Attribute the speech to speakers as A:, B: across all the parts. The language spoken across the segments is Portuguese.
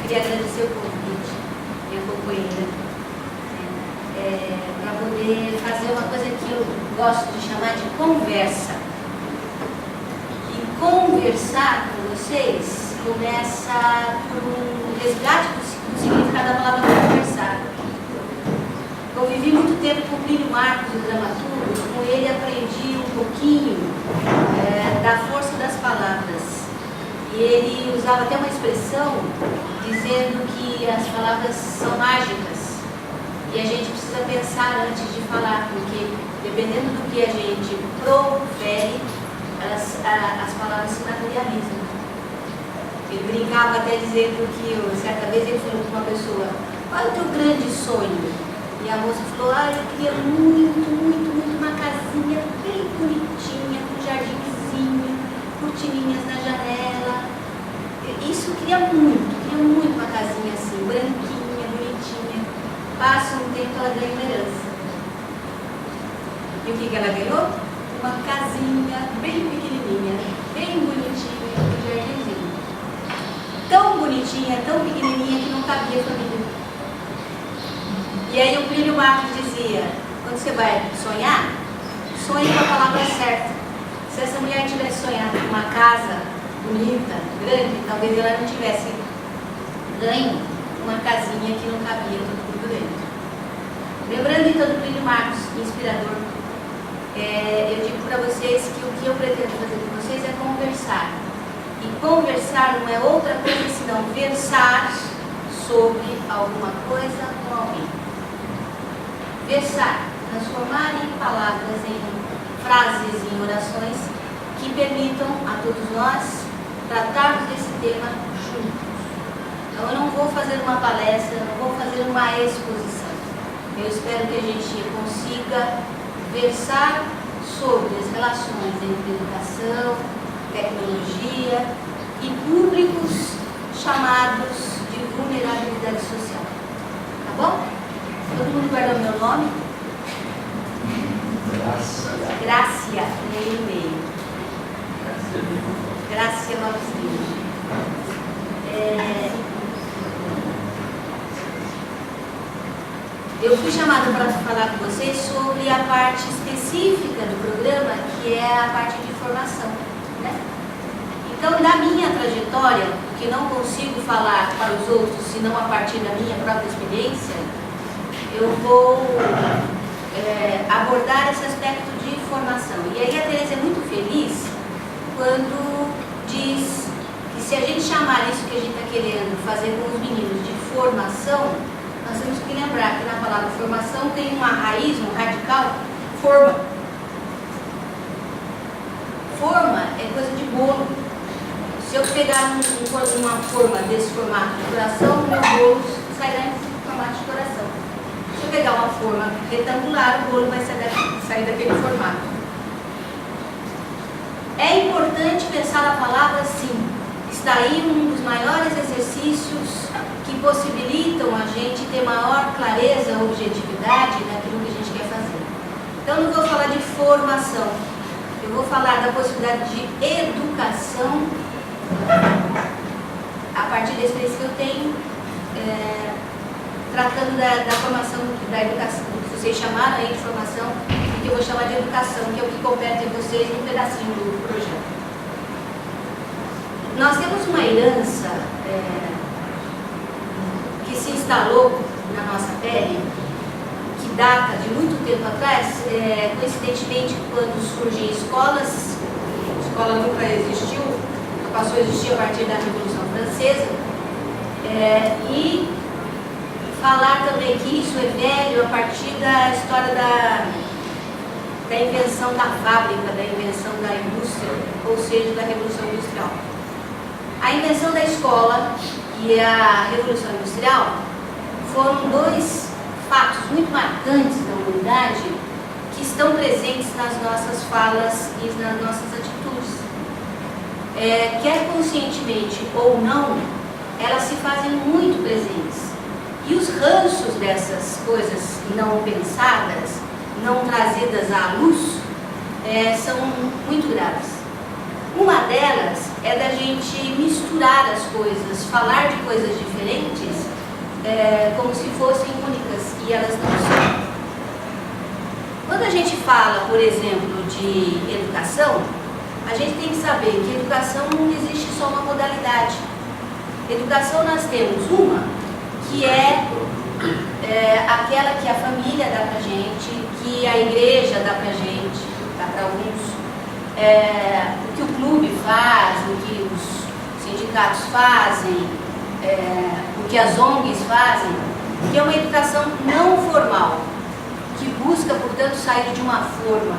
A: queria agradecer o convite, minha companheira, para poder fazer uma coisa que eu gosto de chamar de conversa. E conversar com vocês começa por um resgate do significado da palavra conversar. Eu vivi muito tempo com o Plínio Marcos, o dramaturgo, com ele aprendi um pouquinho da força das palavras. E ele usava até uma expressão dizendo que as palavras são mágicas e a gente precisa pensar antes de falar, porque dependendo do que a gente profere, as palavras se materializam. Ele brincava até dizendo que, certa vez, ele falou para uma pessoa: qual é o teu grande sonho? E a moça falou: eu queria muito uma casinha bem bonitinha, com jardinzinho, cortininhas na janela. Isso eu queria muito uma casinha assim, branquinha, bonitinha. Passa um tempo, ela ganha uma herança. E o que ela ganhou? Uma casinha bem pequenininha, bem bonitinha, com jardinzinho. Tão bonitinha, tão pequenininha que não cabia a família. E aí o Plínio Marcos dizia: quando você vai sonhar, sonhe com a palavra certa. Se essa mulher tivesse sonhado com uma casa bonita, grande, talvez ela não tivesse ganho uma casinha que não cabia tudo dentro. Lembrando então do Plínio Marcos, inspirador, eu digo para vocês que o que eu pretendo fazer com vocês é conversar. E conversar não é outra coisa senão versar sobre alguma coisa com alguém. Versar, transformar em palavras, em frases, em orações que permitam a todos nós tratarmos desse tema juntos. Então eu não vou fazer uma palestra, não vou fazer uma exposição. Eu espero que a gente consiga versar sobre as relações entre educação, tecnologia e públicos chamados de vulnerabilidade social. Tá bom? Todo mundo guardou meu nome? Grácia, e-mail. Grácia Malzinho. Eu fui chamada para falar com vocês sobre a parte específica do programa, que é a parte de formação, né? Então, na minha trajetória, que não consigo falar para os outros, senão a partir da minha própria experiência, eu vou abordar esse aspecto de formação. E aí a Tereza é muito feliz quando diz que se a gente chamar isso que a gente está querendo fazer com os meninos de formação, nós temos que lembrar que na palavra formação tem uma raiz, um radical, forma. Forma é coisa de bolo. Se eu pegar uma forma desse formato de coração, meu bolo sairá em formato de coração. Se eu pegar uma forma retangular, o bolo vai sair daquele formato. É importante pensar a palavra sim. Está aí um dos maiores exercícios que possibilitam a gente ter maior clareza, objetividade naquilo que a gente quer fazer. Então, não vou falar de formação, eu vou falar da possibilidade de educação a partir da experiência que eu tenho, tratando da formação, da educação, que vocês chamaram aí de formação, e que eu vou chamar de educação, que é o que compete a vocês num pedacinho do projeto. Nós temos uma herança que se instalou na nossa pele, que data de muito tempo atrás, coincidentemente quando surgem escolas, a escola nunca existiu, passou a existir a partir da Revolução Francesa, e falar também que isso é velho a partir da história da invenção da fábrica, da invenção da indústria, ou seja, da Revolução Industrial. A invenção da escola e a Revolução Industrial foram dois fatos muito marcantes da humanidade que estão presentes nas nossas falas e nas nossas atitudes. Quer conscientemente ou não, elas se fazem muito presentes. E os ranços dessas coisas não pensadas, não trazidas à luz, são muito graves. Uma delas é da gente misturar as coisas, falar de coisas diferentes como se fossem únicas, e elas não são. Quando a gente fala, por exemplo, de educação, a gente tem que saber que educação não existe só uma modalidade. Educação nós temos uma que é aquela que a família dá pra gente, que a igreja dá pra gente, dá para alguns, o que o clube faz, o que os sindicatos fazem, o que as ONGs fazem, que é uma educação não formal, que busca, portanto, sair de uma forma.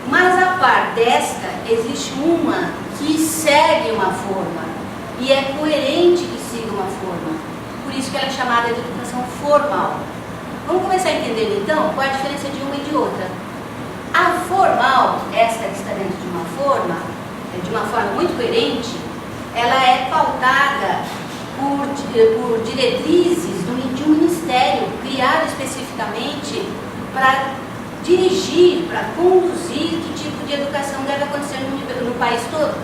A: Mas a par desta, existe uma que segue uma forma e é coerente que siga uma forma. Por isso que ela é chamada de educação formal. Vamos começar entendendo então qual é a diferença de uma e de outra. A formal, esta que está dentro de uma forma muito coerente, ela é pautada por diretrizes de um ministério criado especificamente para dirigir, para conduzir que tipo de educação deve acontecer no país todo.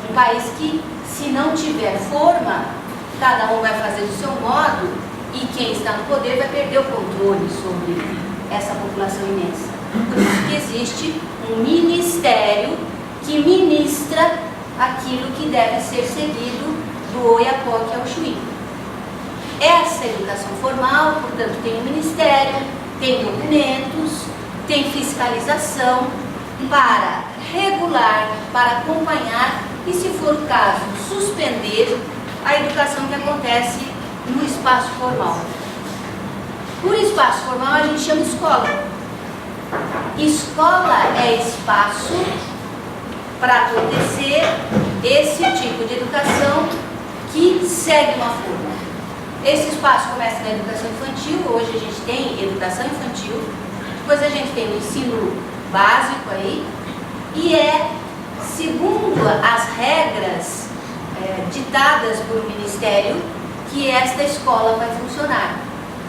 A: Um país que, se não tiver forma, cada um vai fazer do seu modo e quem está no poder vai perder o controle sobre essa população imensa. Por isso que existe um ministério que ministra aquilo que deve ser seguido do Oiapoque ao Chuí. Essa educação formal, portanto, tem um ministério, tem documentos, tem fiscalização para regular, para acompanhar e, se for o caso, suspender a educação que acontece no espaço formal. Por espaço formal a gente chama escola. Escola é espaço para acontecer esse tipo de educação que segue uma forma. Esse espaço começa na educação infantil, hoje a gente tem educação infantil, depois a gente tem o ensino básico aí, e segundo as regras ditadas por um ministério, que esta escola vai funcionar.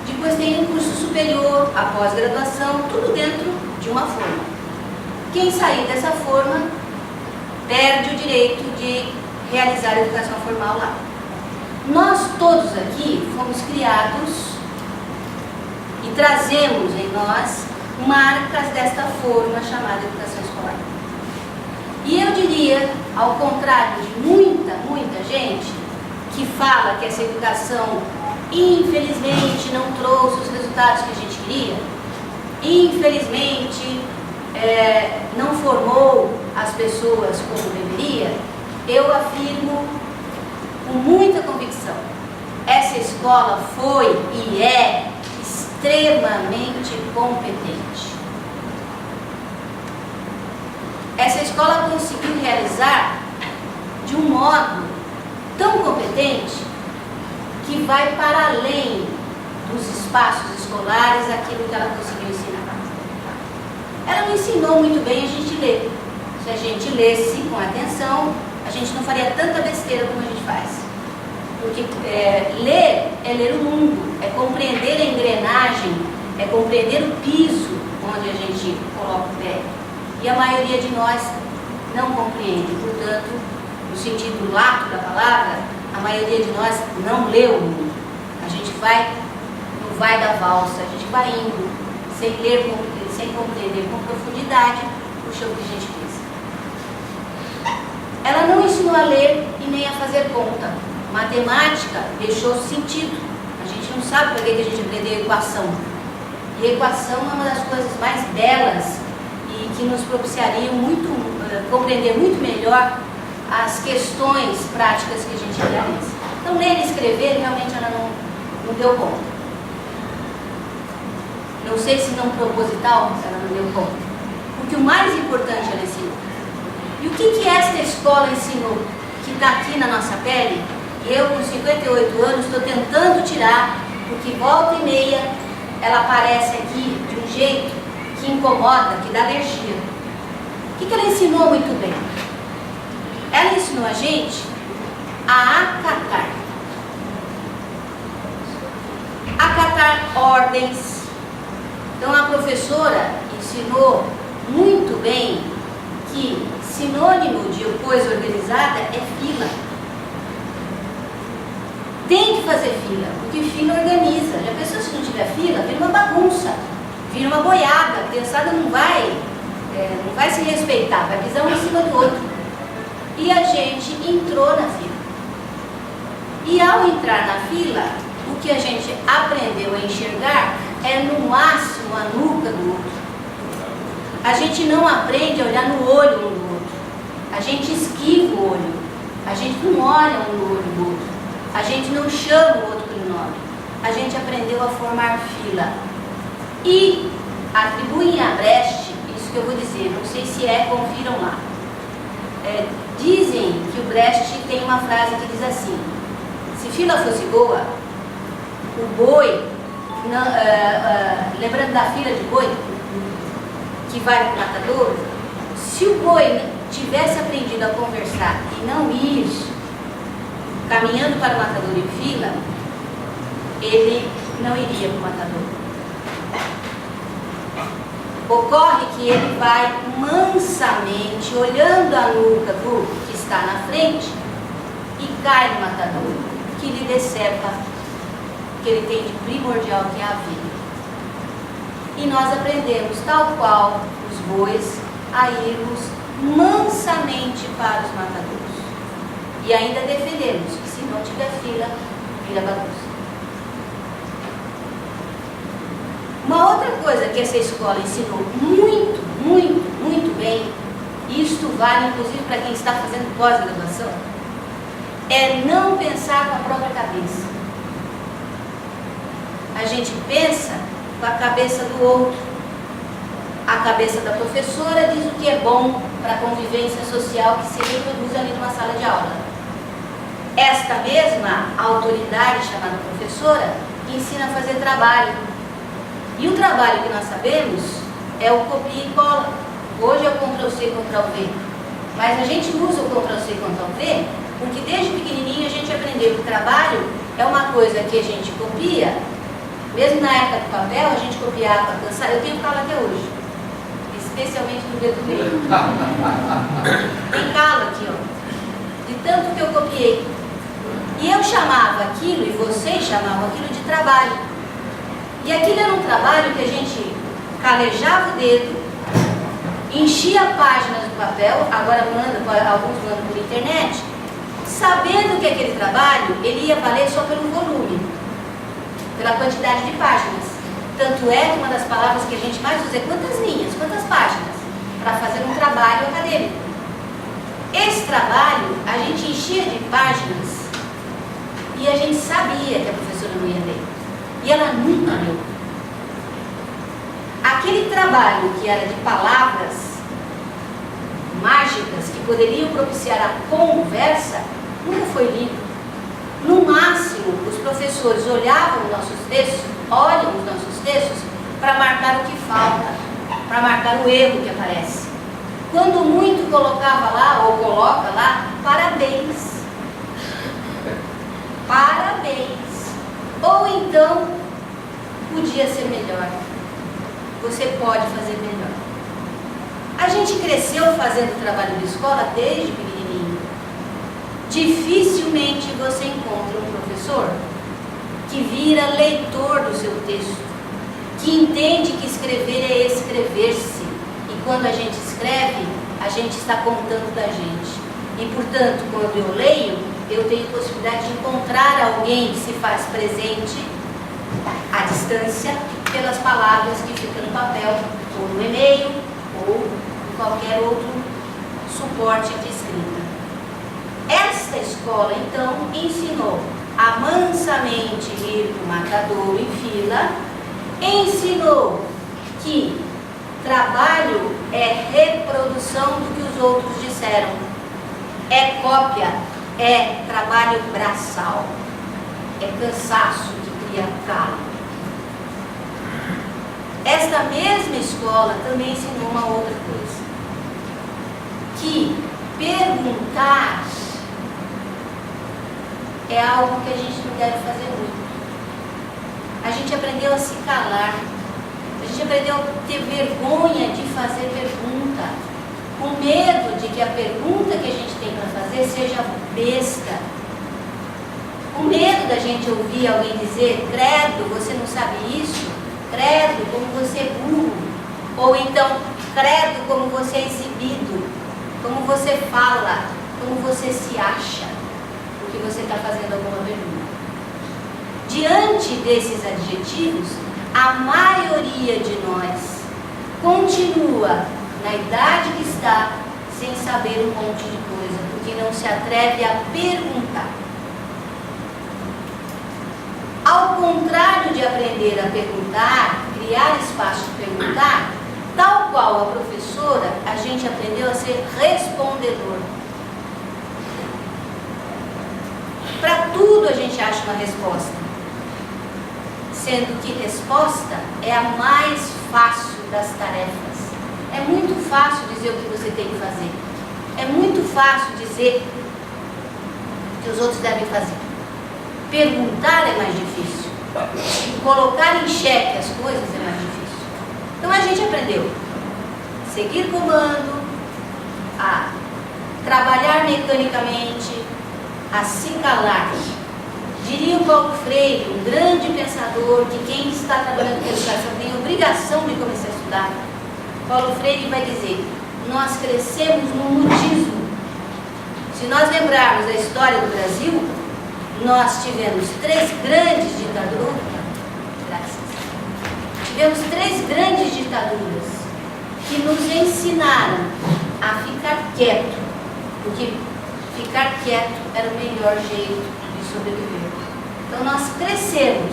A: Depois tem um curso superior, a pós-graduação, tudo dentro de uma forma. Quem sair dessa forma perde o direito de realizar a educação formal lá. Nós todos aqui fomos criados e trazemos em nós marcas desta forma chamada educação escolar. E eu diria, ao contrário de muita gente que fala que essa educação infelizmente não trouxe os resultados que a gente queria, infelizmente não formou as pessoas como deveria, eu afirmo com muita convicção, essa escola foi e é extremamente competente. Essa escola conseguiu realizar de um modo tão competente que vai para além dos espaços escolares aquilo que ela conseguiu ensinar. Ela não ensinou muito bem a gente ler. Se a gente lesse com atenção, a gente não faria tanta besteira como a gente faz. Porque ler é ler o mundo, é compreender a engrenagem, é compreender o piso onde a gente coloca o pé. E a maioria de nós não compreende, portanto, no sentido lato da palavra, a maioria de nós não lê o mundo. A gente vai no vai da valsa, a gente vai indo, sem ler, sem compreender com profundidade o chão que a gente pensa. Ela não ensinou a ler e nem a fazer conta. Matemática deixou sentido. A gente não sabe para que a gente aprendeu equação. E a equação é uma das coisas mais belas e que nos propiciariam compreender muito melhor as questões práticas que a gente realiza. Então, ler e escrever, realmente ela não deu conta. Não sei se não proposital, ela não deu conta. Porque o mais importante ela ensinou. E o que esta escola ensinou, que está aqui na nossa pele, e eu com 58 anos estou tentando tirar, porque volta e meia ela aparece aqui de um jeito que incomoda, que dá alergia. O que ela ensinou muito bem? Ela ensinou a gente a acatar ordens. Então a professora ensinou muito bem que se sinônimo de coisa organizada é fila. Tem que fazer fila, porque fila organiza. Já pensou se não tiver fila? Vira uma bagunça, vira uma boiada. A criançada não vai se respeitar, vai pisar um em cima do outro. E a gente entrou na fila. E ao entrar na fila, o que a gente aprendeu a enxergar é no máximo a nuca do outro. A gente não aprende a olhar no olho um do outro. A gente esquiva o olho. A gente não olha um no olho do outro. A gente não chama o outro pelo nome. A gente aprendeu a formar fila. E atribuem a Brecht, isso que eu vou dizer, não sei se confiram lá. Dizem que o Brecht tem uma frase que diz assim: se fila fosse boa, o boi, lembrando da fila de boi, que vai para o matadouro, se o boi tivesse aprendido a conversar e não ir caminhando para o matadouro em fila, ele não iria para o matadouro. Ocorre que ele vai mansamente, olhando a nuca do que está na frente, e cai no matadouro, que lhe decepa o que ele tem de primordial, que é a vida. E nós aprendemos, tal qual os bois, a irmos mansamente para os matadouros. E ainda defendemos que se não tiver fila, vira bagunça. Uma outra coisa que essa escola ensinou muito, muito, muito bem, e isto vale inclusive para quem está fazendo pós-graduação, é não pensar com a própria cabeça. A gente pensa com a cabeça do outro. A cabeça da professora diz o que é bom para a convivência social que se reproduz ali numa sala de aula. Esta mesma autoridade chamada professora ensina a fazer trabalho. E o trabalho que nós sabemos é o copia e cola. Hoje é o Ctrl+C, Ctrl+V. Mas a gente usa o Ctrl+C, Ctrl+V porque desde pequenininho a gente aprendeu que o trabalho é uma coisa que a gente copia. Mesmo na época do papel, a gente copiava, eu tenho calo até hoje, especialmente no dedo meio. Tem calo aqui, ó, de tanto que eu copiei. E eu chamava aquilo, e vocês chamavam aquilo de trabalho. E aquilo era um trabalho que a gente calejava o dedo, enchia páginas do papel, agora alguns mandam por internet, sabendo que aquele trabalho ele ia valer só pelo volume, pela quantidade de páginas. Tanto é que uma das palavras que a gente mais usa é quantas linhas, quantas páginas, para fazer um trabalho acadêmico. Esse trabalho a gente enchia de páginas e a gente sabia que a professora não ia ler. E ela nunca leu. Aquele trabalho que era de palavras mágicas que poderiam propiciar a conversa, nunca foi lido. No máximo, os professores olhavam os nossos textos, olham os nossos textos para marcar o que falta, para marcar o erro que aparece. Quando muito colocava lá, ou coloca lá, parabéns. Parabéns. Ou então, podia ser melhor. Você pode fazer melhor. A gente cresceu fazendo trabalho de escola desde pequenininho. Dificilmente você encontra um professor que vira leitor do seu texto, que entende que escrever é escrever-se. E quando a gente escreve, a gente está contando da gente. E, portanto, quando eu leio, eu tenho possibilidade de encontrar alguém que se faz presente à distância pelas palavras que ficam no papel, ou no e-mail, ou em qualquer outro suporte de escrita. Esta escola, então, ensinou a mansamente ir para o matadouro em fila, ensinou que trabalho é reprodução do que os outros disseram, é cópia, é trabalho braçal, é cansaço que cria calo. Esta mesma escola também ensinou uma outra coisa, que perguntar é algo que a gente não deve fazer muito. A gente aprendeu a se calar, a gente aprendeu a ter vergonha de fazer pergunta. com medo de que a pergunta que a gente tem para fazer seja besta, com medo da gente ouvir alguém dizer, credo, você não sabe isso, credo, como você é burro, ou então, credo, como você é exibido, como você fala, como você se acha, porque você está fazendo alguma pergunta. Diante desses adjetivos, a maioria de nós continua na idade que está, sem saber um monte de coisa, porque não se atreve a perguntar. Ao contrário de aprender a perguntar, criar espaço de perguntar, tal qual a professora, a gente aprendeu a ser respondedor. Para tudo a gente acha uma resposta, sendo que resposta é a mais fácil das tarefas. É muito fácil dizer o que você tem que fazer. É muito fácil dizer o que os outros devem fazer. Perguntar é mais difícil. Colocar em xeque as coisas é mais difícil. Então a gente aprendeu a seguir comando, a trabalhar mecanicamente, a se calar. Diria o Paulo Freire, um grande pensador, que quem está trabalhando com educação tem a obrigação de começar a estudar. Paulo Freire vai dizer, nós crescemos no mutismo. Se nós lembrarmos da história do Brasil, nós tivemos 3 grandes ditaduras. Tivemos 3 grandes ditaduras que nos ensinaram a ficar quieto, porque ficar quieto era o melhor jeito de sobreviver. Então nós crescemos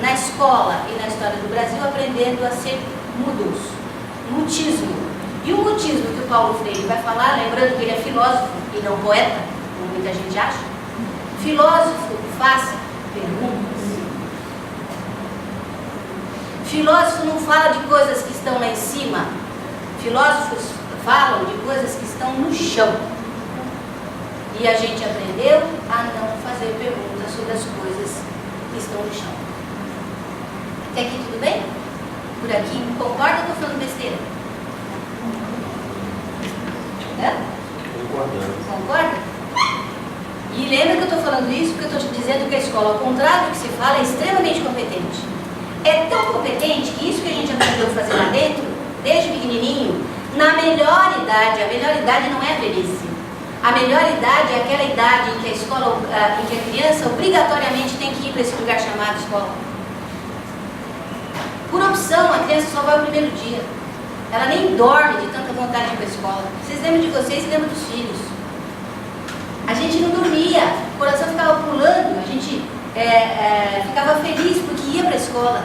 A: na escola e na história do Brasil aprendendo a ser mudos, mutismo. E o mutismo que o Paulo Freire vai falar, lembrando que ele é filósofo e não poeta, como muita gente acha, filósofo faz perguntas. Filósofo não fala de coisas que estão lá em cima, filósofos falam de coisas que estão no chão. E a gente aprendeu a não fazer perguntas sobre as coisas que estão no chão. Até aqui tudo bem? Por aqui, concorda ou estou falando besteira?
B: Concordando.
A: Concorda? E lembra que eu estou falando isso porque eu estou te dizendo que a escola, ao contrário do que se fala, é extremamente competente. É tão competente que isso que a gente aprendeu a fazer lá dentro, desde pequenininho, na melhor idade, a melhor idade não é a velhice. A melhor idade é aquela idade em que a escola, em que a criança obrigatoriamente tem que ir para esse lugar chamado escola. Por opção, a criança só vai o primeiro dia. Ela nem dorme de tanta vontade de ir para a escola. Vocês lembram de vocês e lembram dos filhos. A gente não dormia, o coração ficava pulando, a gente ficava feliz porque ia para a escola.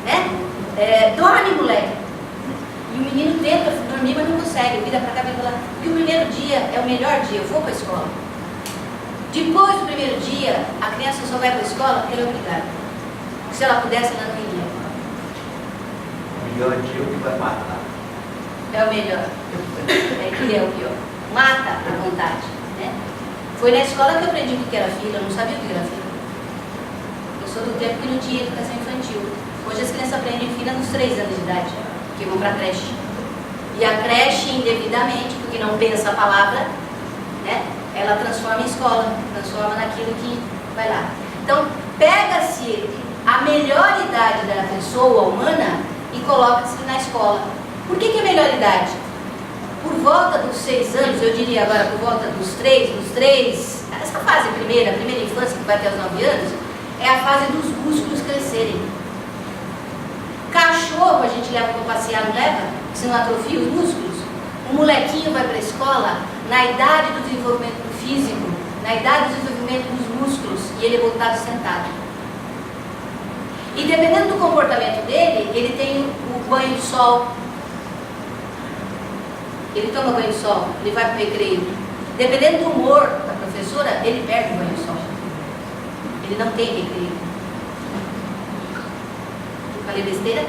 A: Né? Dorme, moleque. E o menino tenta dormir, mas não consegue, vira para cá e fala, porque o primeiro dia é o melhor dia, eu vou para a escola. Depois do primeiro dia, a criança só vai para a escola porque ela é obrigada. Se ela pudesse, ela não iria.
B: O melhor dia é o que vai matar.
A: É o melhor. É o pior. Mata a vontade. Né? Foi na escola que eu aprendi o que era filho, eu não sabia o que era filho. Eu sou do tempo que não tinha educação infantil. Hoje as crianças aprendem filha nos 3 anos de idade, que vão para a creche. E a creche, indevidamente, porque não pensa a palavra, né? Ela transforma em escola, transforma naquilo que vai lá. Então, pega-se a melhor idade da pessoa humana e coloca-se na escola. Por que é a melhor idade? Por volta dos 6 anos, eu diria agora por volta dos 3, essa fase primeira infância, que vai até os 9 anos, é a fase dos músculos crescerem. Cachorro a gente leva para passear, não leva? Se não atrofia os músculos. Um molequinho vai para a escola na idade do desenvolvimento físico, na idade do desenvolvimento dos músculos, e ele é voltado sentado. E dependendo do comportamento dele, ele tem o banho de sol. Ele toma banho de sol, ele vai para o recreio. Dependendo do humor da professora, ele perde o banho de sol. Ele não tem recreio. Falei besteira?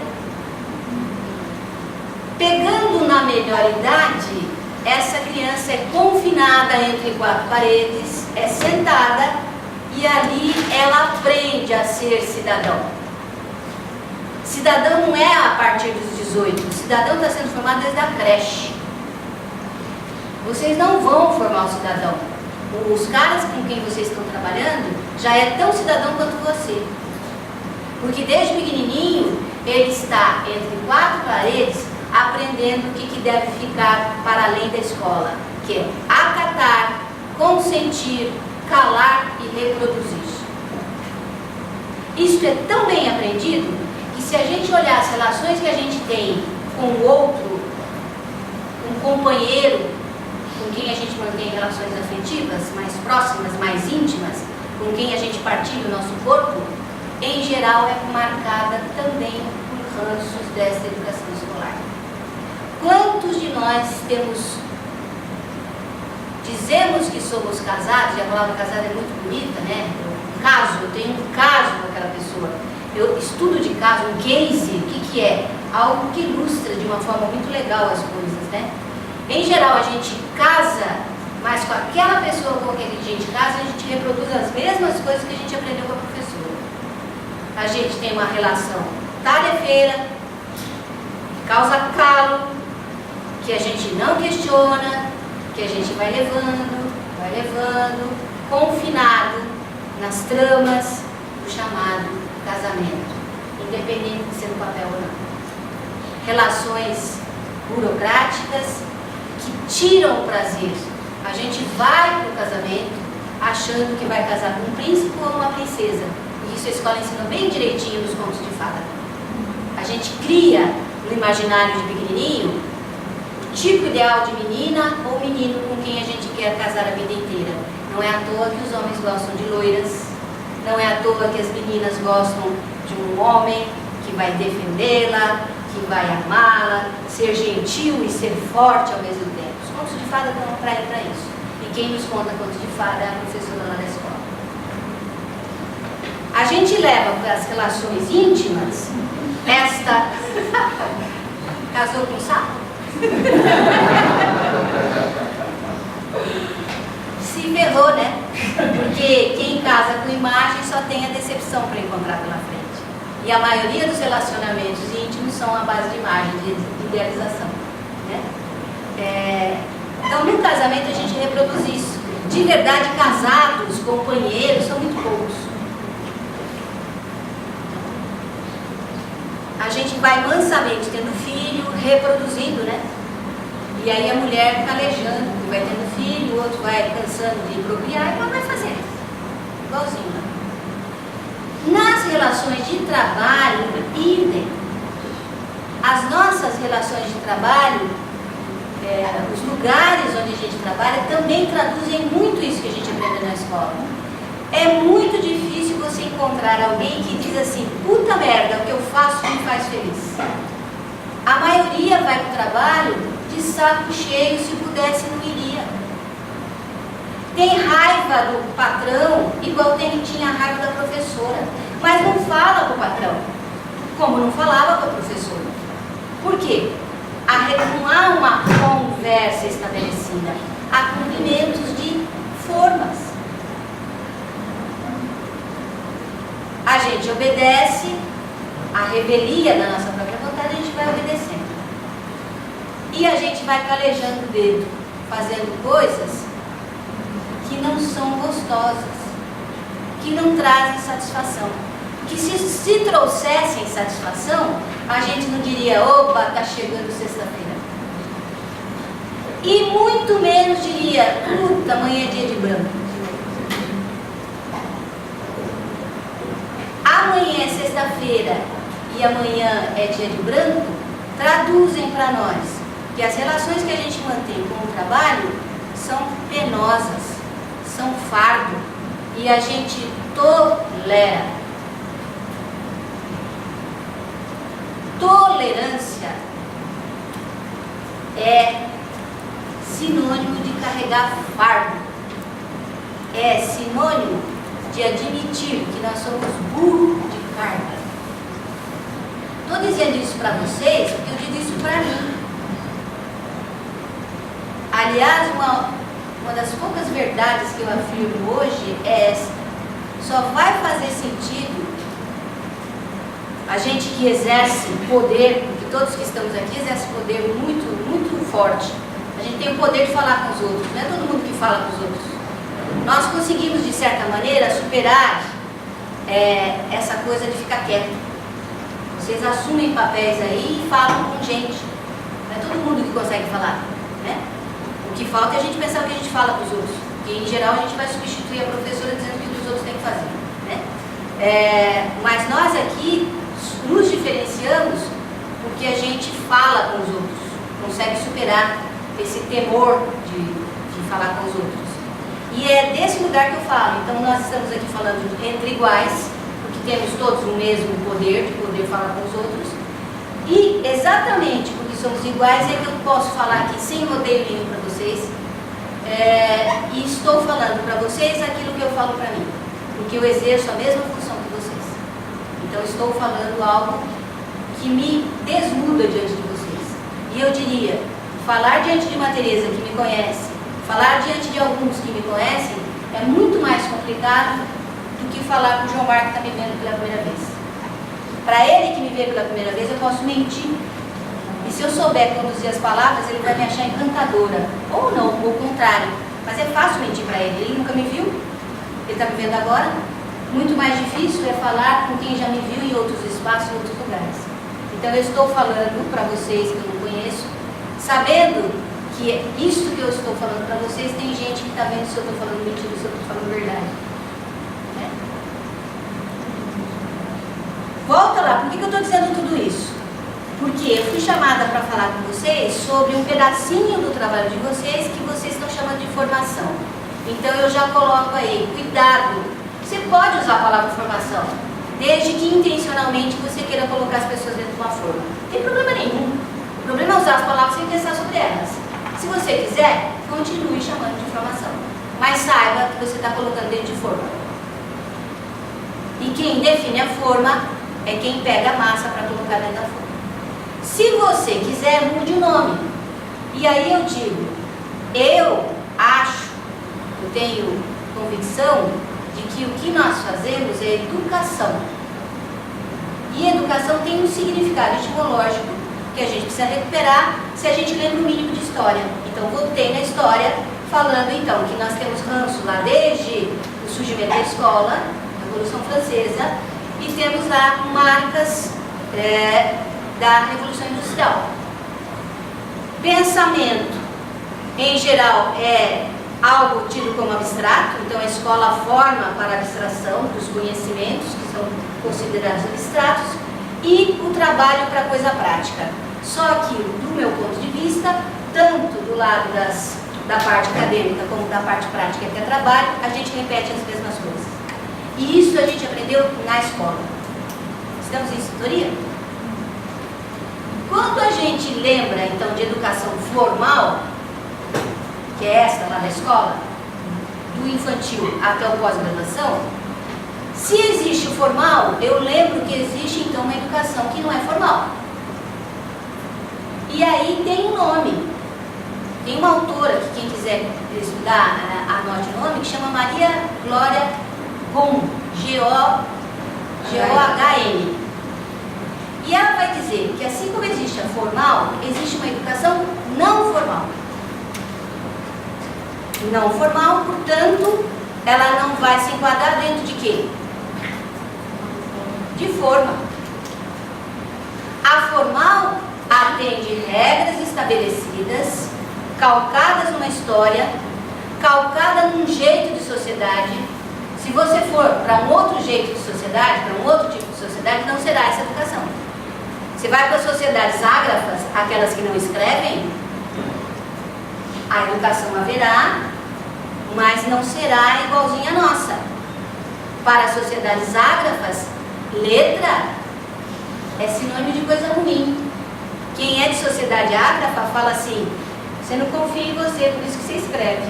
A: Pegando na melhor idade, essa criança é confinada entre 4 paredes, é sentada e ali ela aprende a ser cidadão. Cidadão não é a partir dos 18, o cidadão está sendo formado desde a creche. Vocês não vão formar um cidadão. Os caras com quem vocês estão trabalhando já é tão cidadão quanto você. Porque desde pequenininho ele está entre quatro paredes aprendendo o que deve ficar para além da escola, que é acatar, consentir, calar e reproduzir. Isso é tão bem aprendido que se a gente olhar as relações que a gente tem com o outro, com o companheiro, com quem a gente mantém relações afetivas mais próximas, mais íntimas, com quem a gente partilha o nosso corpo, em geral é marcada também por ranços dessa educação escolar. Quantos de nós dizemos que somos casados, e a palavra casado é muito bonita, né? Eu tenho um caso com aquela pessoa. Eu estudo de caso, um case, o que é? Algo que ilustra de uma forma muito legal as coisas, né? Em geral, a gente casa, mas com aquela pessoa com quem a gente casa, a gente reproduz as mesmas coisas que a gente aprendeu com a professora. A gente tem uma relação tarefeira, que causa calo, que a gente não questiona, que a gente vai levando, confinado nas tramas do chamado casamento, independente de ser no papel ou não. Relações burocráticas que tiram o prazer. A gente vai para o casamento achando que vai casar com um príncipe ou uma princesa. E isso a escola ensina bem direitinho nos contos de fada. A gente cria no imaginário de pequenininho o tipo ideal de menina ou menino com quem a gente quer casar a vida inteira. Não é à toa que os homens gostam de loiras, não é à toa que as meninas gostam de um homem que vai defendê-la, que vai amá-la, ser gentil e ser forte ao mesmo tempo. Os contos de fada estão para isso. E quem nos conta contos de fada é a professora lá da escola. A gente leva para as relações íntimas esta... Casou com sapo? Se ferrou, né? Porque quem casa com imagem só tem a decepção para encontrar pela frente. E a maioria dos relacionamentos íntimos são à base de imagem, de idealização, né? Então, no casamento a gente reproduz isso. De verdade, casados, companheiros, são muito poucos. A gente vai mansamente tendo filho, reproduzindo, né? E aí a mulher calejando, vai tendo filho, o outro vai cansando de procriar e ela vai fazer. Igualzinho, né? Nas relações de trabalho, idem. As nossas relações de trabalho, os lugares onde a gente trabalha, também traduzem muito isso que a gente aprende na escola. É muito difícil você encontrar alguém que diz assim, puta merda, o que eu faço me faz feliz. A maioria vai para o trabalho de saco cheio, se pudesse não iria. Tem raiva do patrão, igual tinha raiva da professora, mas não fala com o patrão, como não falava com a professora. Por quê? Não há uma conversa estabelecida, há cumprimentos de formas. A gente obedece, a revelia da nossa própria vontade, a gente vai obedecendo. E a gente vai calejando o dedo, fazendo coisas que não são gostosas, que não trazem satisfação. Que se trouxessem satisfação, a gente não diria, opa, tá chegando sexta-feira. E muito menos diria, puta, amanhã é dia de branco. Amanhã é sexta-feira e amanhã é dia de branco, traduzem para nós que as relações que a gente mantém com o trabalho são penosas, são fardo, e a gente tolera. Tolerância é sinônimo de carregar fardo, é sinônimo de admitir que nós somos burro de carga. Estou dizendo isso para vocês porque eu digo isso para mim. Aliás, uma das poucas verdades que eu afirmo hoje é essa. Só vai fazer sentido a gente que exerce poder, porque todos que estamos aqui exercem poder muito, muito forte. A gente tem o poder de falar com os outros, não é todo mundo que fala com os outros. Nós conseguimos, de certa maneira, superar essa coisa de ficar quieto. Vocês assumem papéis aí e falam com gente. Não é todo mundo que consegue falar, né? O que falta é a gente pensar o que a gente fala para os outros. Porque, em geral, a gente vai substituir a professora dizendo o que os outros têm que fazer, né? Mas nós aqui nos diferenciamos porque a gente fala com os outros, consegue superar esse temor de falar com os outros. E é desse lugar que eu falo. Então nós estamos aqui falando entre iguais, porque temos todos o mesmo poder de poder falar com os outros. E exatamente porque somos iguais é que eu posso falar aqui sem rodeio nenhum para vocês. E estou falando para vocês aquilo que eu falo para mim, porque eu exerço a mesma função que vocês. Então estou falando algo que me desnuda diante de vocês. E eu diria, falar diante de uma Teresa que me conhece, falar diante de alguns que me conhecem, é muito mais complicado do que falar com o João Marco que está me vendo pela primeira vez. Para ele que me vê pela primeira vez, eu posso mentir. E se eu souber conduzir as palavras, ele vai me achar encantadora. Ou não, ou o contrário. Mas é fácil mentir para ele. Ele nunca me viu, ele está me vendo agora. Muito mais difícil é falar com quem já me viu em outros espaços, em outros lugares. Então eu estou falando para vocês que eu não conheço, sabendo que isso que eu estou falando para vocês, tem gente que está vendo se eu estou falando mentira, se eu estou falando verdade. Volta lá, por que eu estou dizendo tudo isso? Porque eu fui chamada para falar com vocês sobre um pedacinho do trabalho de vocês que vocês estão chamando de formação. Então eu já coloco aí, cuidado. Você pode usar a palavra formação, desde que intencionalmente você queira colocar as pessoas dentro de uma forma. Não tem problema nenhum. O problema é usar as palavras sem pensar sobre elas. Se você quiser, continue chamando de formação. Mas saiba que você está colocando dentro de forma. E quem define a forma é quem pega a massa para colocar dentro da forma. Se você quiser, mude o nome. E aí eu digo, eu acho, eu tenho convicção de que o que nós fazemos é educação. E educação tem um significado etimológico que a gente precisa recuperar se a gente lembra o mínimo de história. Então voltei na história falando então que nós temos ranço lá desde o surgimento da escola, a Revolução Francesa, e temos lá marcas da Revolução Industrial. Pensamento, em geral, é algo tido como abstrato, então a escola forma para a abstração dos conhecimentos que são considerados abstratos e o trabalho para a coisa prática. Só que, do meu ponto de vista, tanto do lado da parte acadêmica como da parte prática que é trabalho, a gente repete as mesmas coisas. E isso a gente aprendeu na escola. Estamos em sintonia? Quando a gente lembra, então, de educação formal, que é esta lá na escola, do infantil até o pós-graduação, se existe o formal, eu lembro que existe, então, uma educação que não é formal. E aí tem um nome. Tem uma autora que quem quiser estudar, anote o nome, que chama Maria Glória Gohm, G-O-H-M. E ela vai dizer que assim como existe a formal, existe uma educação não formal. Não formal, portanto, ela não vai se enquadrar dentro de quê? De forma. A formal atende regras estabelecidas, calcadas numa história, calcada num jeito de sociedade. Se você for para um outro jeito de sociedade, para um outro tipo de sociedade, não será essa educação. Você vai para sociedades ágrafas, aquelas que não escrevem, a educação haverá, mas não será igualzinha à nossa. Para as sociedades ágrafas, letra é sinônimo de coisa ruim. Quem é de sociedade ágrafa fala assim, você não confia em você, por isso que você escreve.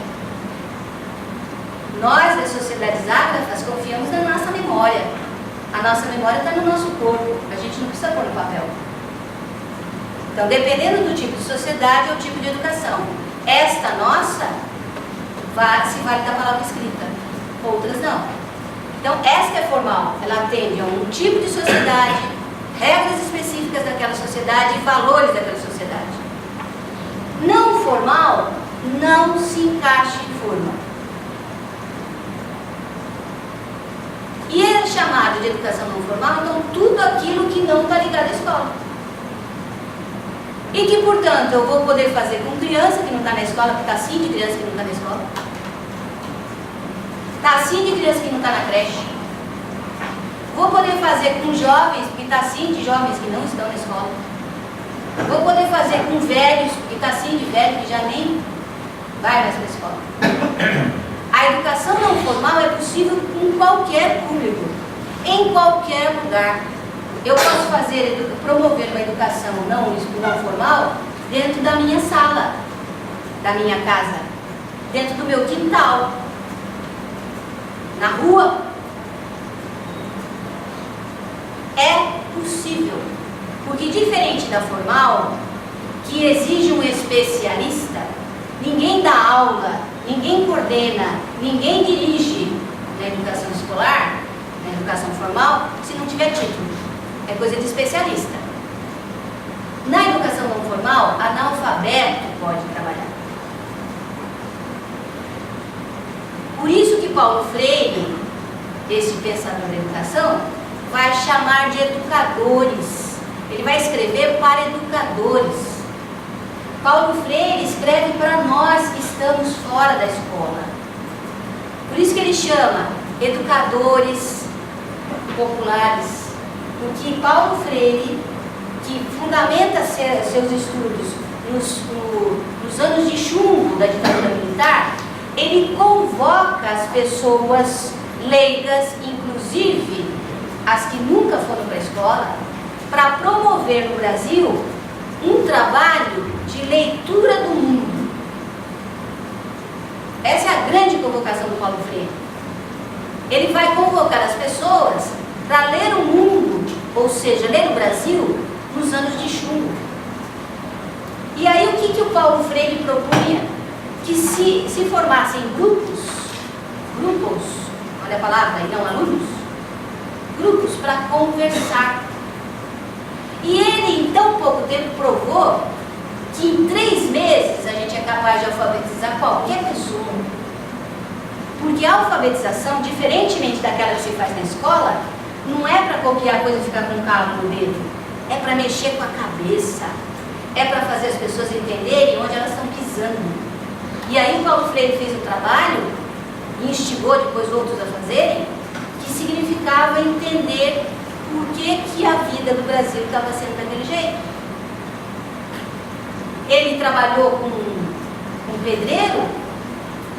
A: Nós, das sociedades ágrafas, confiamos na nossa memória. A nossa memória está no nosso corpo, a gente não precisa pôr no papel. Então, dependendo do tipo de sociedade, é o tipo de educação. Esta nossa se vale da palavra escrita, outras não. Então, esta é formal, ela atende a um tipo de sociedade, regras específicas daquela sociedade e valores daquela sociedade. Não formal não se encaixa em forma. E é chamado de educação não formal, então, tudo aquilo que não está ligado à escola. E que, portanto, eu vou poder fazer com criança que não está na escola, porque está assim de criança que não está na escola. Está assim de criança que não está na creche. Vou poder fazer com jovens, porque está assim de jovens que não estão na escola. Vou poder fazer com velhos, porque está assim de velho que já nem vai mais para a escola. A educação não formal é possível com qualquer público, em qualquer lugar. Eu posso promover uma educação não formal dentro da minha sala, da minha casa, dentro do meu quintal, na rua. É possível, porque diferente da formal, que exige um especialista, ninguém dá aula, ninguém coordena, ninguém dirige na educação escolar, na educação formal, se não tiver título. É coisa de especialista. Na educação não formal, analfabeto pode trabalhar. Por isso que Paulo Freire, esse pensador da educação, vai chamar de educadores. Ele vai escrever para educadores. Paulo Freire escreve para nós que estamos fora da escola. Por isso que ele chama educadores populares. Porque Paulo Freire, que fundamenta seus estudos nos anos de chumbo da ditadura militar, ele convoca as pessoas leigas, inclusive as que nunca foram para a escola, para promover no Brasil um trabalho de leitura do mundo. Essa é a grande convocação do Paulo Freire. Ele vai convocar as pessoas para ler o mundo, ou seja, ler o Brasil, nos anos de chumbo. E aí o que o Paulo Freire propunha? Que se formassem grupos, olha a palavra, e não alunos, grupos para conversar. E ele, em tão pouco tempo, provou que em 3 meses a gente é capaz de alfabetizar qualquer pessoa. Porque a alfabetização, diferentemente daquela que se faz na escola, não é para copiar a coisa e ficar com um calo no dedo. É para mexer com a cabeça. É para fazer as pessoas entenderem onde elas estão pisando. E aí o Paulo Freire fez um trabalho, e instigou depois outros a fazerem, que significava entender por que a vida do Brasil estava sendo daquele jeito. Ele trabalhou com pedreiro,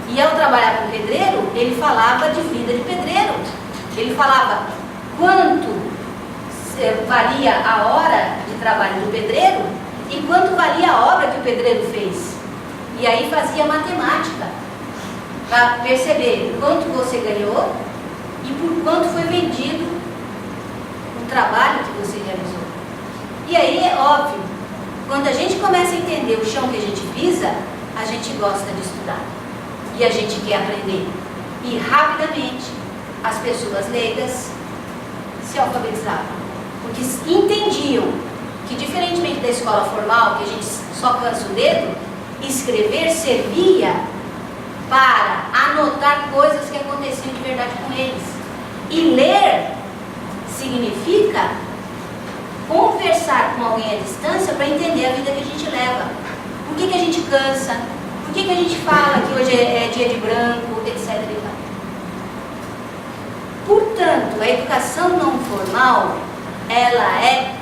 A: e ao trabalhar com pedreiro, ele falava de vida de pedreiro. Ele falava quanto valia a hora de trabalho do pedreiro e quanto valia a obra que o pedreiro fez. E aí fazia matemática para perceber quanto você ganhou e por quanto foi vendido o trabalho que você realizou. E aí é óbvio, quando a gente começa a entender o chão que a gente pisa, a gente gosta de estudar e a gente quer aprender. E rapidamente as pessoas leigas se alfabetizavam, porque entendiam que, diferentemente da escola formal, que a gente só cansa o dedo, escrever servia para anotar coisas que aconteciam de verdade com eles. E ler significa conversar com alguém à distância para entender a vida que a gente leva. Por que a gente cansa? Por que a gente fala que hoje é dia de branco, etc. Portanto, a educação não formal, ela é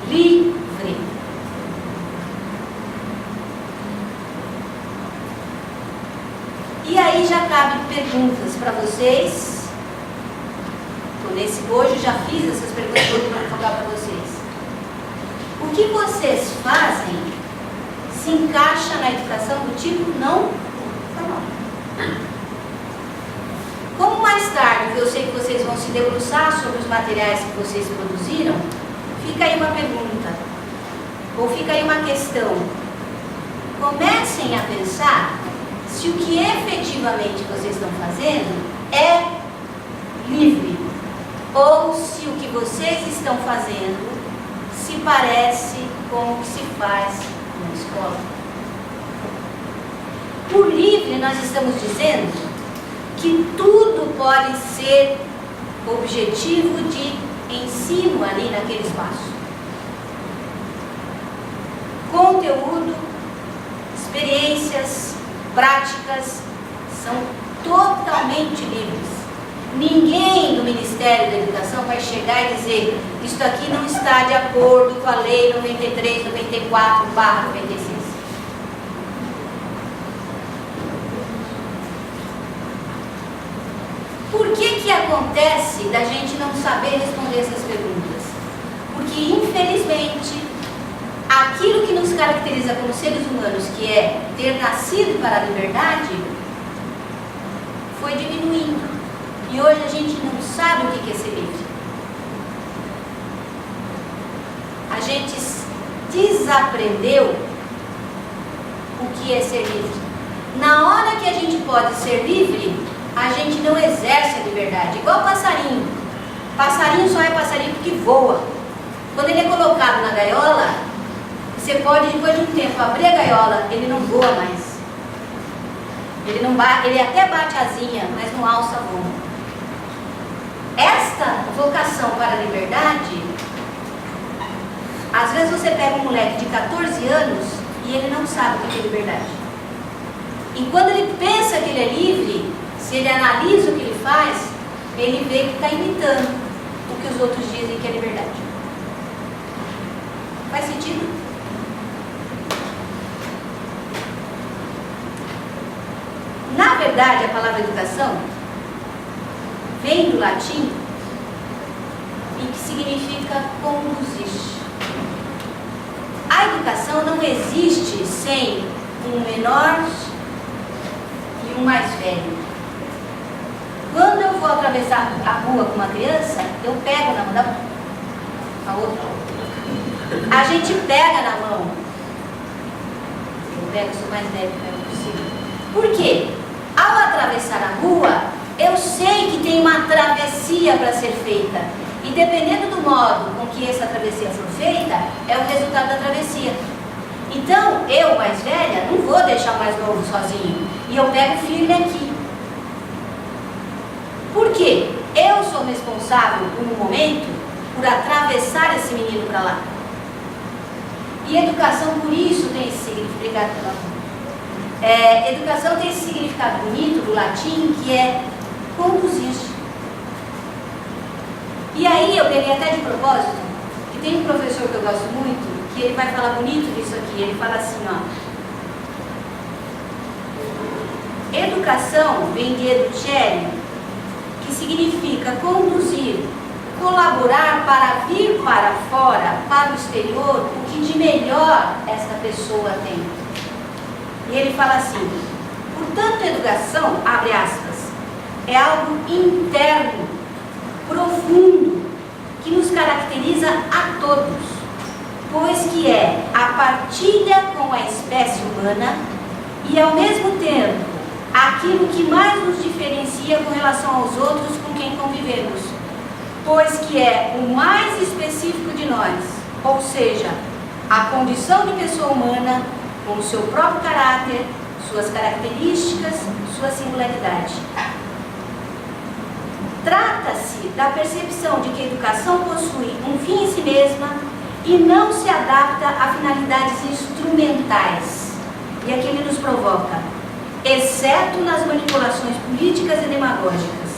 A: livre. E aí já cabe perguntas para vocês. Hoje já fiz essas perguntas para focar para vocês. O que vocês fazem se encaixa na educação do tipo não formal? Como mais tarde, que eu sei que vocês vão se debruçar sobre os materiais que vocês produziram, fica aí uma pergunta, ou fica aí uma questão. Comecem a pensar se o que efetivamente vocês estão fazendo é livre, ou se o que vocês estão fazendo se parece com o que se faz na escola. Por livre, nós estamos dizendo que tudo pode ser objetivo de ensino ali naquele espaço. Conteúdo, experiências, práticas são totalmente livres. Ninguém do Ministério da Educação vai chegar e dizer: isto aqui não está de acordo com a Lei 93, 94/96. Por que acontece da gente não saber responder essas perguntas? Porque, infelizmente, aquilo que nos caracteriza como seres humanos, que é ter nascido para a liberdade, foi diminuindo. E hoje a gente não sabe o que é ser livre. A gente desaprendeu o que é ser livre. Na hora que a gente pode ser livre, a gente não exerce a liberdade. Igual passarinho. Passarinho só é passarinho porque voa. Quando ele é colocado na gaiola, você pode, depois de um tempo, abrir a gaiola, ele não voa mais. Ele até bate asinha, mas não alça voo. Esta vocação para a liberdade, às vezes você pega um moleque de 14 anos e ele não sabe o que é liberdade. E quando ele pensa que ele é livre, se ele analisa o que ele faz, ele vê que está imitando o que os outros dizem que é liberdade. Faz sentido? Na verdade, a palavra educação vem do latim e que significa conduzir. A educação não existe sem um menor e um mais velho. Quando eu vou atravessar a rua com uma criança, eu pego na mão da mão. A outra. A gente pega na mão. Eu pego, sou mais velho, pego possível. Por quê? Ao atravessar a rua, eu sei que tem uma travessia para ser feita. E dependendo do modo com que essa travessia for feita, é o resultado da travessia. Então, eu, mais velha, não vou deixar o mais novo sozinho. E eu pego firme aqui. Por quê? Eu sou responsável, no momento, por atravessar esse menino para lá. E educação, por isso, tem esse significado. Educação tem esse significado bonito do latim, que é conduzir. E aí eu peguei até de propósito, que tem um professor que eu gosto muito, que ele vai falar bonito disso aqui. Ele fala assim, ó: educação vem de educere, que significa conduzir, colaborar para vir para fora, para o exterior, o que de melhor esta pessoa tem. E ele fala assim: portanto, educação, abre aspas, é algo interno, profundo, que nos caracteriza a todos, pois que é a partilha com a espécie humana e, ao mesmo tempo, aquilo que mais nos diferencia com relação aos outros com quem convivemos, pois que é o mais específico de nós, ou seja, a condição de pessoa humana com o seu próprio caráter, suas características, sua singularidade. Trata-se da percepção de que a educação possui um fim em si mesma e não se adapta a finalidades instrumentais. E aqui ele nos provoca, exceto nas manipulações políticas e demagógicas.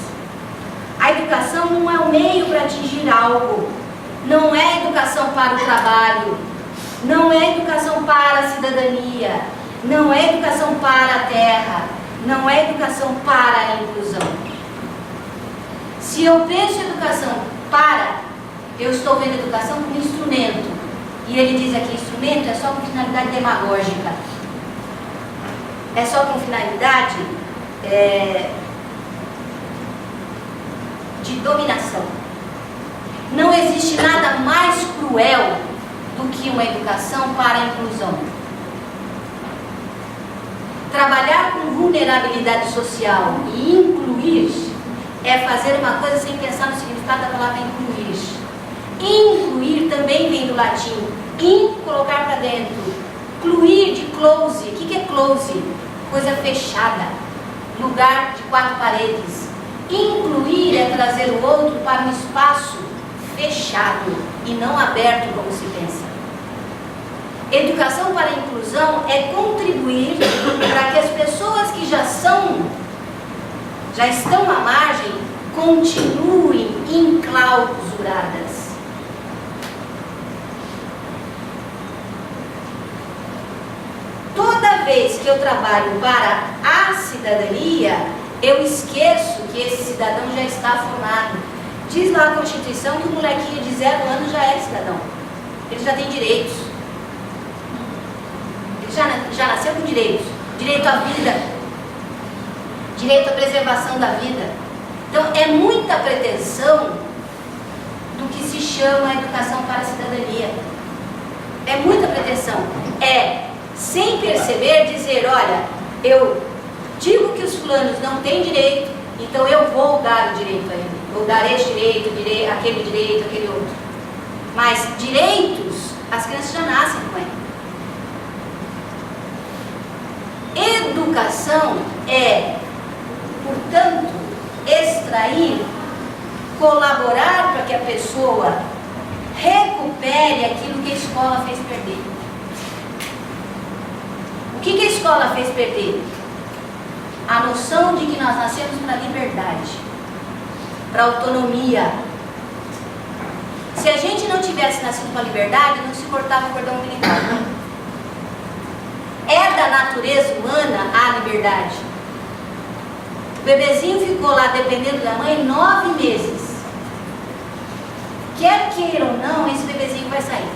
A: A educação não é um meio para atingir algo, não é educação para o trabalho, não é educação para a cidadania, não é educação para a terra, não é educação para a inclusão. Se eu penso em educação para, eu estou vendo educação como instrumento. E ele diz aqui, instrumento é só com finalidade demagógica. É só com finalidade de dominação. Não existe nada mais cruel do que uma educação para a inclusão. Trabalhar com vulnerabilidade social e incluir é fazer uma coisa sem pensar no significado da palavra incluir. Incluir também vem do latim, colocar para dentro. Cluir de close. O que é close? coisa fechada, lugar de 4 paredes. Incluir é trazer o outro para um espaço fechado e não aberto como se pensa. Educação para a inclusão é contribuir para que as pessoas que já estão à margem continuem enclausuradas. Toda vez que eu trabalho para a cidadania, eu esqueço que esse cidadão já está formado. Diz lá a Constituição que o molequinho de 0 anos já é cidadão. Ele já tem direitos. Ele já nasceu com direitos. Direito à vida. Direito à preservação da vida. Então, é muita pretensão do que se chama educação para a cidadania. É muita pretensão. É, sem perceber, dizer, olha, eu digo que os fulanos não têm direito, então eu vou dar o direito a ele. Vou dar este direito, aquele outro. Mas direitos, as crianças já nascem com ele. Educação é, portanto, extrair, colaborar para que a pessoa recupere aquilo que a escola fez perder. O que a escola fez perder? A noção de que nós nascemos para a liberdade, para a autonomia. Se a gente não tivesse nascido para a liberdade, não se cortava o cordão umbilical. É da natureza humana a liberdade. O bebezinho ficou lá dependendo da mãe 9 meses. Quer queira ou não, esse bebezinho vai sair.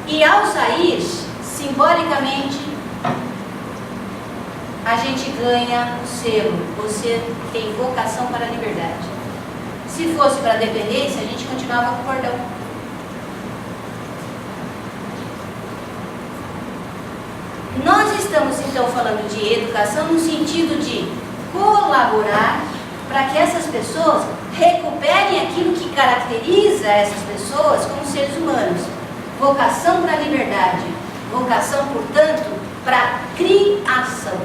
A: E ao sair, simbolicamente, a gente ganha o selo. Você tem vocação para a liberdade. Se fosse para a dependência, a gente continuava com o cordão. Nós estamos então falando de educação no sentido de colaborar para que essas pessoas recuperem aquilo que caracteriza essas pessoas como seres humanos. Vocação para a liberdade. Vocação, portanto, para a criação.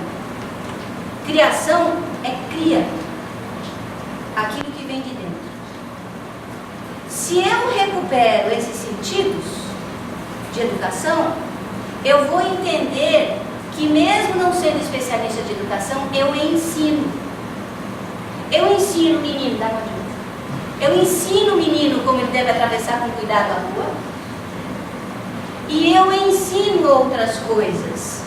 A: Criação é cria. Aquilo que vem de dentro. Se eu recupero esses sentidos de educação, eu vou entender que mesmo não sendo especialista de educação, eu ensino. Eu ensino o menino, dá uma ajuda. Eu ensino o menino como ele deve atravessar com cuidado a rua. E eu ensino outras coisas.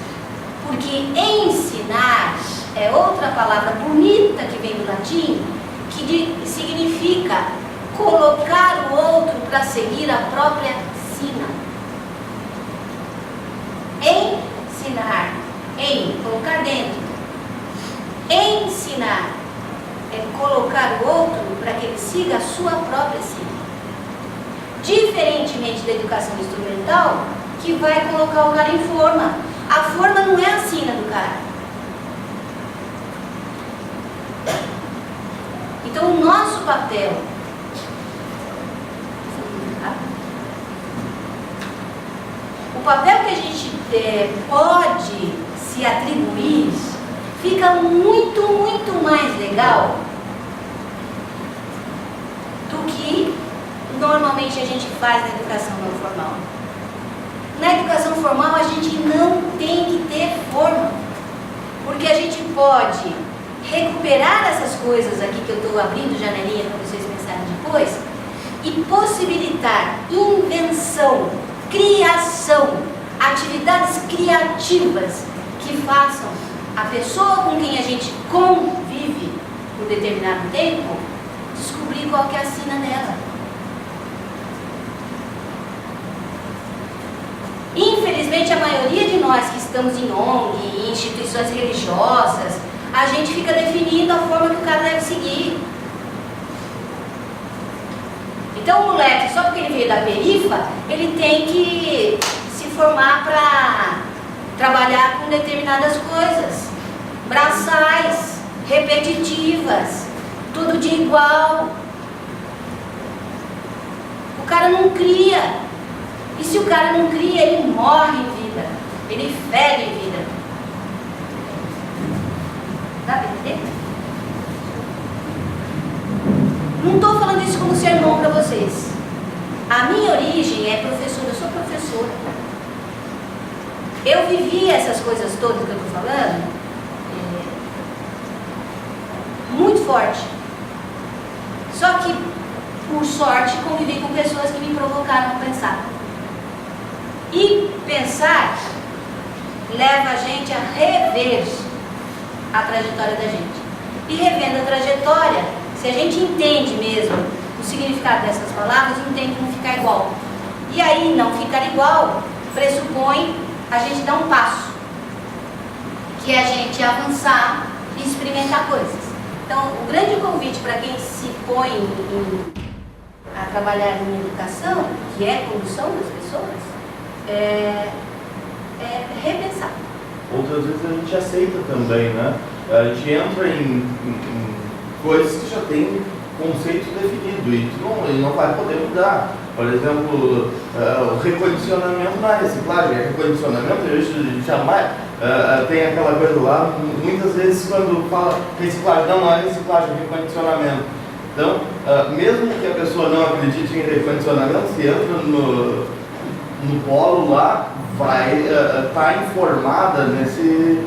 A: Porque ensinar é outra palavra bonita que vem do latim, que significa colocar o outro para seguir a própria sina. Ensinar, colocar dentro. Ensinar é colocar o outro para que ele siga a sua própria sina. Diferentemente da educação instrumental, que vai colocar o cara em forma. A forma não é a sina do cara. Então, o nosso papel, o papel que a gente pode se atribuir, fica muito, muito mais legal do que normalmente a gente faz na educação não formal. Na educação formal, a gente não tem que ter forma, porque a gente pode recuperar essas coisas aqui que eu estou abrindo janelinha para vocês pensarem depois e possibilitar invenção, criação, atividades criativas que façam a pessoa com quem a gente convive por determinado tempo descobrir qual que é a sina dela. Infelizmente, a maioria de nós que estamos em ONG, em instituições religiosas, a gente fica definindo a forma que o cara deve seguir. Então o moleque, só porque ele veio da perifa, ele tem que se formar para trabalhar com determinadas coisas. Braçais, repetitivas, tudo de igual. O cara não cria. E se o cara não cria, ele morre em vida. Ele fere em vida. entender? Não estou falando isso como sermão para vocês. A minha origem é professora, eu sou professora. Eu vivi essas coisas todas que eu estou falando muito forte. Só que, por sorte, convivi com pessoas que me provocaram a pensar. E pensar leva a gente a rever a trajetória da gente. E revendo a trajetória, se a gente entende mesmo o significado dessas palavras, entende não ficar igual. E aí, não ficar igual pressupõe a gente dar um passo, que é a gente avançar e experimentar coisas. Então, o grande convite para quem se põe a trabalhar em educação, que é a condução das pessoas, é repensar.
C: Outras vezes a gente aceita também, né? A gente entra em coisas que já tem conceito definido e ele não vai poder mudar. Por exemplo, o recondicionamento na reciclagem. Recondicionamento, eu jamais tem aquela coisa lá, muitas vezes quando fala reciclagem, não é reciclagem, é recondicionamento. Então, mesmo que a pessoa não acredite em recondicionamento, se entra no polo lá, vai estar informada nesse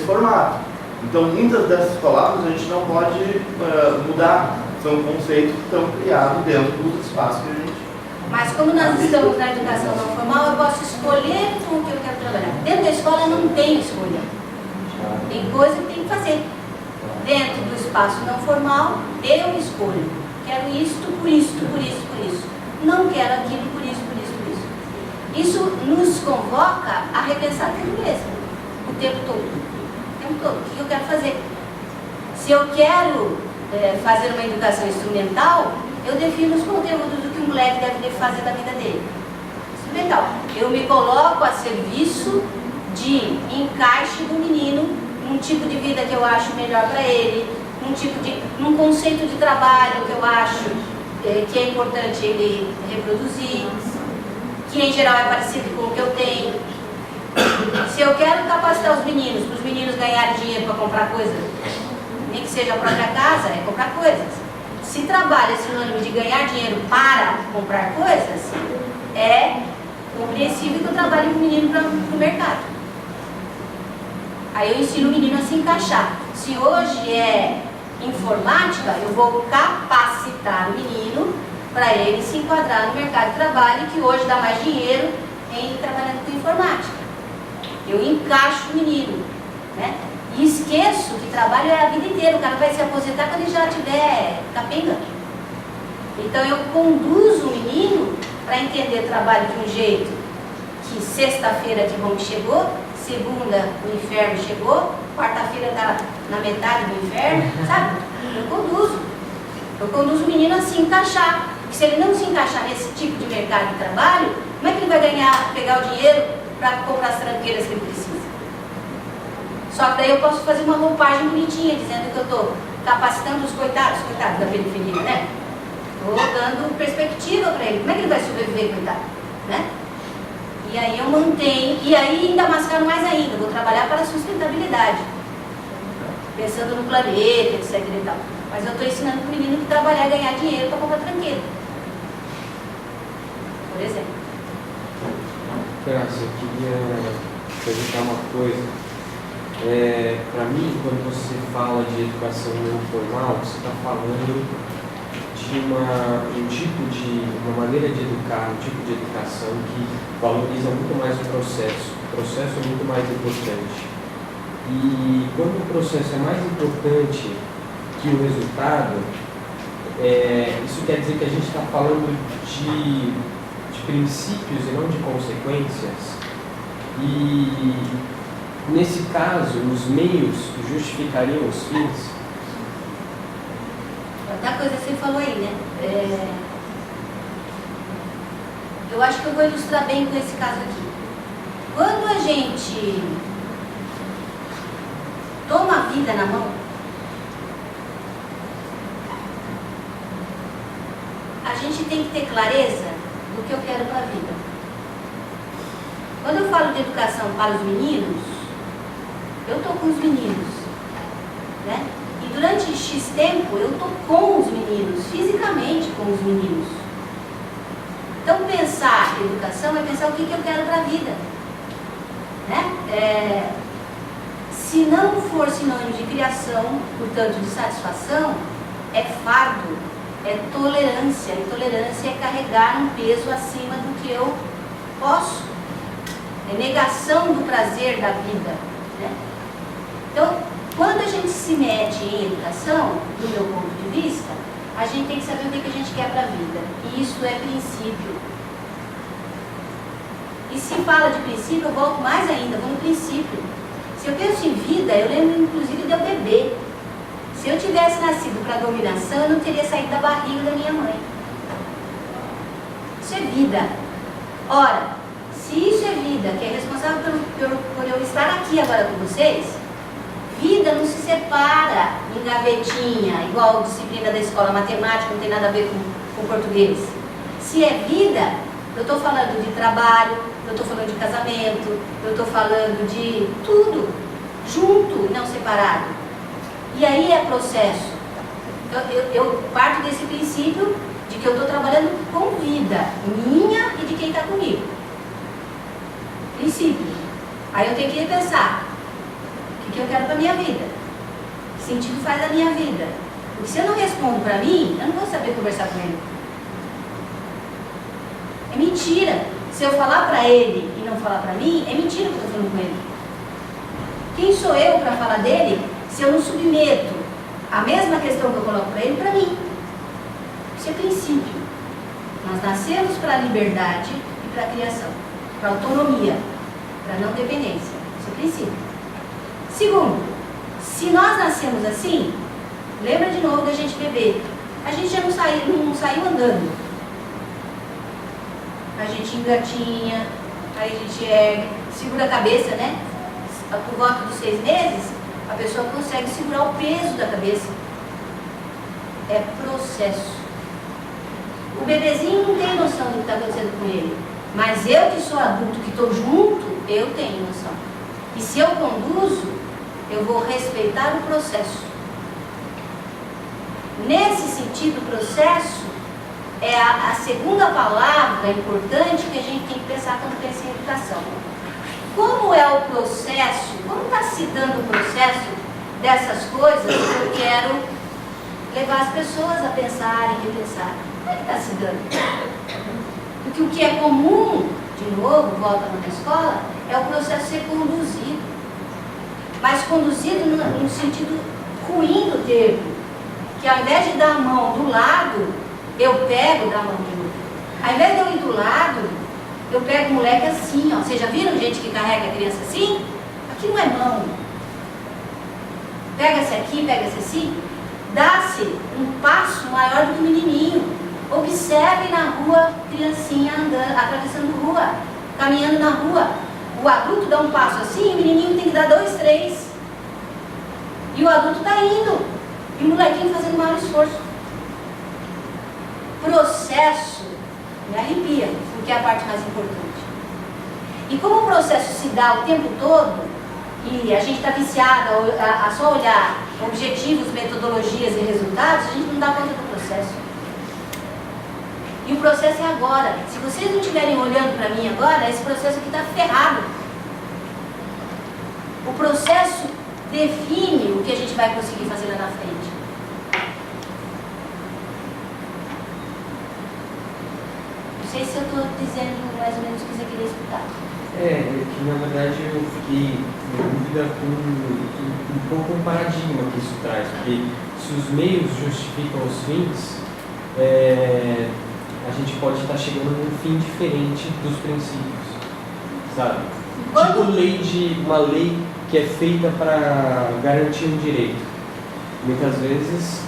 C: formato. Então, muitas dessas palavras a gente não pode mudar. São conceitos que estão criados dentro dos espaços que a gente...
A: Mas como nós estamos na educação não formal, eu posso escolher com o que eu quero trabalhar. Dentro da escola não tem escolha. Tem coisa que tem que fazer. Dentro do espaço não formal, eu escolho. Quero isto, por isto, por isto, por isso. Não quero aquilo, por isso, por isso, por isso. Isso nos convoca a repensar tudo mesmo. O tempo todo. O tempo todo. O que eu quero fazer? Se eu quero fazer uma educação instrumental, eu defino os conteúdos do que o moleque deve fazer da vida dele. Instrumental. Eu me coloco a serviço de encaixe do menino num tipo de vida que eu acho melhor para ele, num conceito de trabalho que eu acho que é importante ele reproduzir, que em geral é parecido com o que eu tenho. Se eu quero capacitar os meninos, para os meninos ganharem dinheiro para comprar coisas, nem que seja a própria casa, é comprar coisas. Se trabalho é sinônimo de ganhar dinheiro para comprar coisas, é compreensível que eu trabalhe com o menino para o mercado. Aí eu ensino o menino a se encaixar. Se hoje é informática, eu vou capacitar o menino para ele se enquadrar no mercado de trabalho, que hoje dá mais dinheiro em trabalhando com informática. Eu encaixo o menino, né? E esqueço que trabalho é a vida inteira. O cara vai se aposentar quando ele já tiver capenga. Então eu conduzo o menino para entender trabalho de um jeito que sexta-feira de bom que chegou, segunda o inferno chegou, quarta-feira está na metade do inferno, sabe? Eu conduzo o menino a se encaixar. Porque se ele não se encaixar nesse tipo de mercado de trabalho, como é que ele vai pegar o dinheiro para comprar as tranqueiras que ele precisa? Só que daí eu posso fazer uma roupagem bonitinha, dizendo que eu estou capacitando os coitados da periferia, né? Estou dando perspectiva para ele. Como é que ele vai sobreviver, coitado? Né? E aí eu mantenho, e aí ainda mascaro mais ainda, vou trabalhar para a sustentabilidade. Pensando no planeta, etc e tal. Mas eu estou ensinando para o menino que trabalhar e ganhar dinheiro para comprar tranqueira. Por exemplo.
D: Graça, eu queria perguntar uma coisa. Para mim, quando você fala de educação não formal, você está falando de uma maneira de educar, um tipo de educação que valoriza muito mais o processo. O processo é muito mais importante. E quando o processo é mais importante que o resultado, isso quer dizer que a gente está falando de princípios e não de consequências. E nesse caso, os meios justificariam os fins?
A: Outra coisa que você falou aí, né? Eu acho que eu vou ilustrar bem com esse caso aqui. Quando a gente toma a vida na mão, a gente tem que ter clareza do que eu quero para a vida. Quando eu falo de educação para os meninos, eu estou com os meninos. durante X tempo eu estou com os meninos, fisicamente com os meninos. Então pensar educação é pensar o que eu quero para a vida, né? Se não for sinônimo de criação, portanto de satisfação, é fardo, é tolerância. E tolerância é carregar um peso acima do que eu posso. É negação do prazer da vida, né? Então, quando a gente se mete em educação, do meu ponto de vista, a gente tem que saber o que a gente quer para a vida. E isso é princípio. E se fala de princípio, eu volto mais ainda, vou no princípio. Se eu penso em vida, eu lembro inclusive de eu beber. Se eu tivesse nascido para dominação, eu não teria saído da barriga da minha mãe. Isso é vida. Ora, se isso é vida, que é responsável por eu estar aqui agora com vocês, vida não se separa em gavetinha, igual a disciplina da escola, matemática não tem nada a ver com português. Se é vida, eu estou falando de trabalho, eu estou falando de casamento, eu estou falando de tudo, junto e não separado. E aí é processo. Eu parto desse princípio de que eu estou trabalhando com vida, minha e de quem está comigo. Princípio. Aí eu tenho que repensar. O que eu quero para a minha vida? Que sentido faz a minha vida? Porque se eu não respondo para mim, eu não vou saber conversar com ele. É mentira. Se eu falar para ele e não falar para mim, é mentira que eu estou falando com ele. Quem sou eu para falar dele se eu não submeto a mesma questão que eu coloco para ele para mim? Isso é princípio. Nós nascemos para a liberdade e para a criação, para a autonomia, para a não dependência. Isso é princípio. Segundo, se nós nascemos assim, lembra de novo da gente beber. A gente já não saiu andando. A gente engatinha, aí a gente ergue, segura a cabeça, né? Por volta dos 6 meses, a pessoa consegue segurar o peso da cabeça. É processo. O bebezinho não tem noção do que está acontecendo com ele. Mas eu que sou adulto, que estou junto, eu tenho noção. E se eu conduzo, eu vou respeitar o processo. Nesse sentido, processo é a segunda palavra importante que a gente tem que pensar quando pensa em educação. Como é o processo, como está se dando o processo dessas coisas que eu quero levar as pessoas a pensarem e repensar? Como é que está se dando? Porque o que é comum, de novo, volta na escola, é o processo ser conduzido. Mas conduzido no sentido ruim do termo. Que ao invés de dar a mão do lado, eu pego da mão do outro. Ao invés de eu ir do lado, eu pego o moleque assim, ó. Vocês já viram gente que carrega a criança assim? Aqui não é mão. Pega-se aqui, pega-se assim. Dá-se um passo maior do que o menininho. Observe na rua, criancinha andando, atravessando rua, caminhando na rua. O adulto dá um passo assim, o menininho tem que dar 2, 3. E o adulto está indo. E o molequinho fazendo o maior esforço. Processo me arrepia, porque é a parte mais importante. E como o processo se dá o tempo todo, e a gente está viciado a só olhar objetivos, metodologias e resultados, a gente não dá conta do processo. E o processo é agora. Se vocês não estiverem olhando para mim agora, esse processo aqui está ferrado. O processo define o que a gente vai conseguir fazer lá na frente. Não sei se eu estou dizendo mais ou menos o que você queria escutar.
D: Que na verdade eu fiquei em dúvida com um pouco o paradigma que isso traz, porque se os meios justificam os fins, a gente pode estar chegando num fim diferente dos princípios, sabe? Tipo uma lei que é feita para garantir um direito. Muitas vezes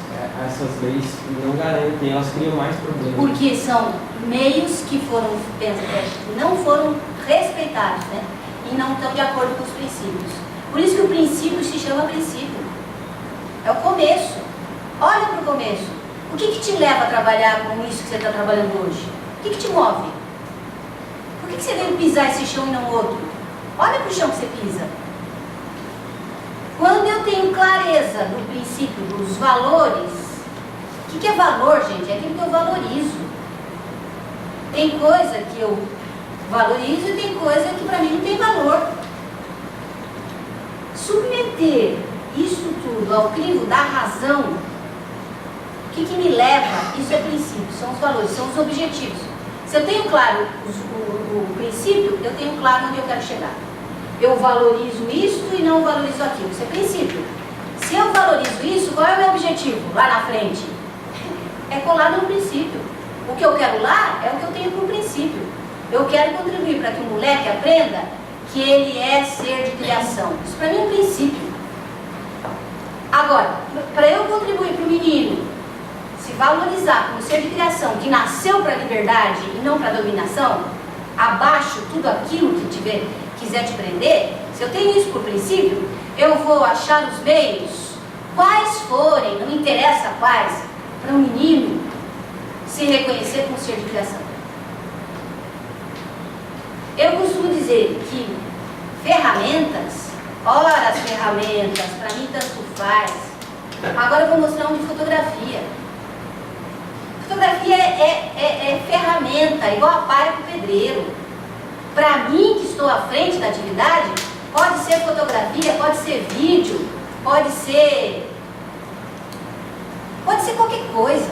D: essas leis não garantem, elas criam mais problemas.
A: Porque são meios que não foram respeitados, né? E não estão de acordo com os princípios. Por isso que o princípio se chama princípio. É o começo. Olha para o começo. O que te leva a trabalhar com isso que você está trabalhando hoje? O que te move? Por que você veio pisar esse chão e não outro? Olha para o chão que você pisa. Quando eu tenho clareza do princípio dos valores, o que é valor, gente? É aquilo que eu valorizo. Tem coisa que eu valorizo e tem coisa que para mim não tem valor. Submeter isso tudo ao crivo da razão, o que me leva? Isso é princípio, são os valores, são os objetivos. Se eu tenho claro o princípio, eu tenho claro onde eu quero chegar. Eu valorizo isso e não valorizo aquilo. Isso é princípio. Se eu valorizo isso, qual é o meu objetivo lá na frente? É colar no princípio. O que eu quero lá é o que eu tenho como princípio. Eu quero contribuir para que o moleque aprenda que ele é ser de criação. Isso para mim é um princípio. Agora, para eu contribuir para o menino se valorizar como ser de criação, que nasceu para a liberdade e não para a dominação, abaixo tudo aquilo que quiser te prender, se eu tenho isso por princípio, eu vou achar os meios, quais forem, não interessa quais, para o menino se reconhecer como ser de criação. Eu costumo dizer que ferramentas, ora as ferramentas, para mim tanto faz. Agora eu vou mostrar um de fotografia. Fotografia é ferramenta, igual a palha para o pedreiro. Para mim, que estou à frente da atividade, pode ser fotografia, pode ser vídeo, pode ser qualquer coisa.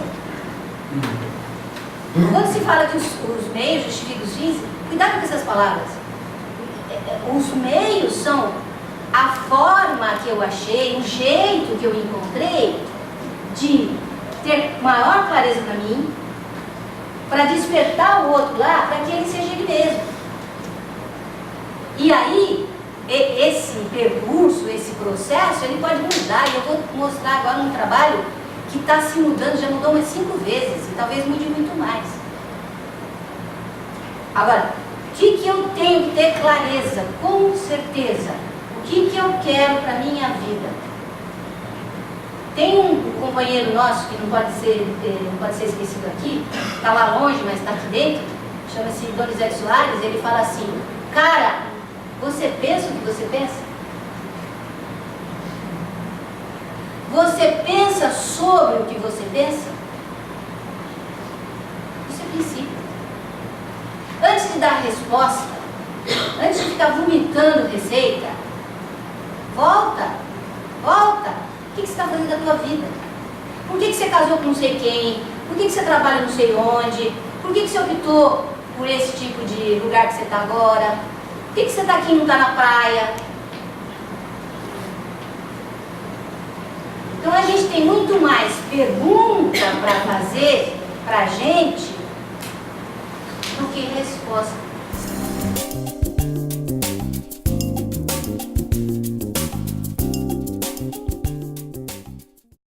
A: Quando se fala que os meios justificam os fins, cuidado com essas palavras. Os meios são a forma que eu achei, o jeito que eu encontrei de ter maior clareza para mim, para despertar o outro lá, para que ele seja ele mesmo. E aí, esse percurso, esse processo, ele pode mudar. E eu vou mostrar agora um trabalho que está se mudando, já mudou umas 5 vezes, e talvez mude muito mais. Agora, o que eu tenho que ter clareza, com certeza? O que eu quero para a minha vida? Tem um companheiro nosso que não pode ser esquecido aqui, está lá longe, mas está aqui dentro, chama-se Donizete Soares. Ele fala assim: cara, você pensa o que você pensa? Você pensa sobre o que você pensa? Isso é princípio. Antes de dar a resposta, antes de ficar vomitando receita, volta. O que você está fazendo da tua vida? Por que você casou com não sei quem? Por que você trabalha não sei onde? Por que você optou por esse tipo de lugar que você está agora? Por que você está aqui e não está na praia? Então a gente tem muito mais pergunta para fazer para a gente do que resposta.